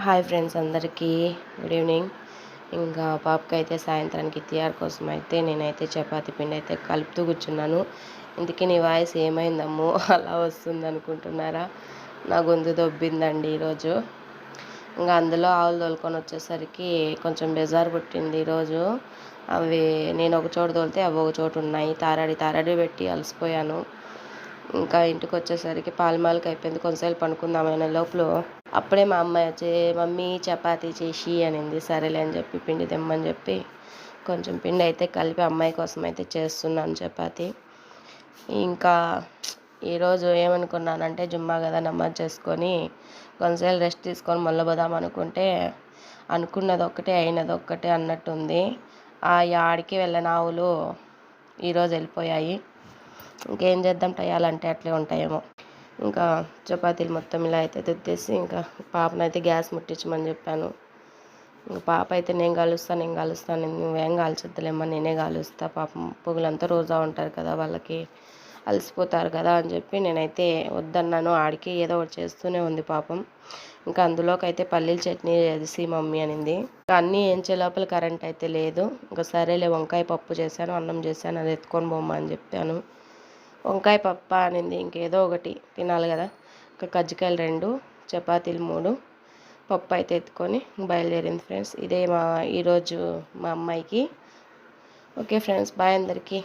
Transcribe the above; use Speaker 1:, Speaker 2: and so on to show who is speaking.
Speaker 1: Hi friends, అందరికీ good evening. ఇంకా పాపకైతే సాయంత్రానికి తయారు కోసం అయితే నేనైతే చపాతీ పిండి అయితే కలుపుతూ కూర్చున్నాను. ఇందుకే నీ వాయిస్ ఏమైందమ్మో అలా వస్తుంది అనుకుంటున్నారా? నా గొంతు దొబ్బిందండి ఈరోజు. ఇంకా అందులో ఆవులు తోలుకొని వచ్చేసరికి కొంచెం బెజారు పుట్టింది ఈరోజు. అవి నేను ఒక చోట తోలితే అవి ఒక చోట ఉన్నాయి. తారాడి పెట్టి అలసిపోయాను. ఇంకా ఇంటికి వచ్చేసరికి పాలమాలకి అయిపోయింది. కొంతసేపు పనుకుందామైన లోపల అప్పుడే మా అమ్మాయి వచ్చి మమ్మీ చపాతీ చేసి అనింది. సరేలే అని చెప్పి పిండి తెమ్మని చెప్పి కొంచెం పిండి అయితే కలిపి అమ్మాయి కోసం అయితే చేస్తున్నాను చపాతీ. ఇంకా ఈరోజు ఏమనుకున్నానంటే జుమ్మా కదా, నమాజ్ చేసుకొని కొంతసేపు రెస్ట్ తీసుకొని మళ్ళీ పోదాం అనుకుంటే అనుకున్నది ఒక్కటే అయినది ఒక్కటే అన్నట్టుంది. ఆ యాడికి వెళ్ళిన ఆవులు ఈరోజు వెళ్ళిపోయాయి. ఇంకేం చేద్దాం, టయాలంటే అట్లే ఉంటాయేమో. ఇంకా చపాతీలు మొత్తం ఇలా అయితే తెచ్చేసి ఇంకా పాపనైతే గ్యాస్ ముట్టించమని చెప్పాను. ఇంకా పాప అయితే నేను కాలుస్తాను నువ్వేం కాల్చొద్దులేమ్మా, నేనే కాలుస్తా, పాపం పొగులంతా రోజా ఉంటారు కదా, వాళ్ళకి అలసిపోతారు కదా అని చెప్పి నేనైతే వద్దన్నాను. ఆడికి ఏదో ఒకటి చేస్తూనే ఉంది పాపం. ఇంకా అందులోకి అయితే పల్లీల చట్నీ చేసి మమ్మీ అనింది. ఇంకా అన్నీ ఏంచే లోపల కరెంట్ అయితే లేదు. ఇంకా సరేలే వంకాయ పప్పు చేశాను, అన్నం చేశాను, అది ఎత్తుకొని పోమ్మా అని చెప్పాను. వంకాయ పప్పు అనింది, ఇంకేదో ఒకటి తినాలి కదా. ఇంకా కజ్జికాయలు 2, చపాతీలు 3, పప్పు అయితే ఎత్తుకొని బయలుదేరింది ఫ్రెండ్స్. ఇదే ఈరోజు మా అమ్మాయికి. ఓకే ఫ్రెండ్స్, బాయ్ అందరికీ.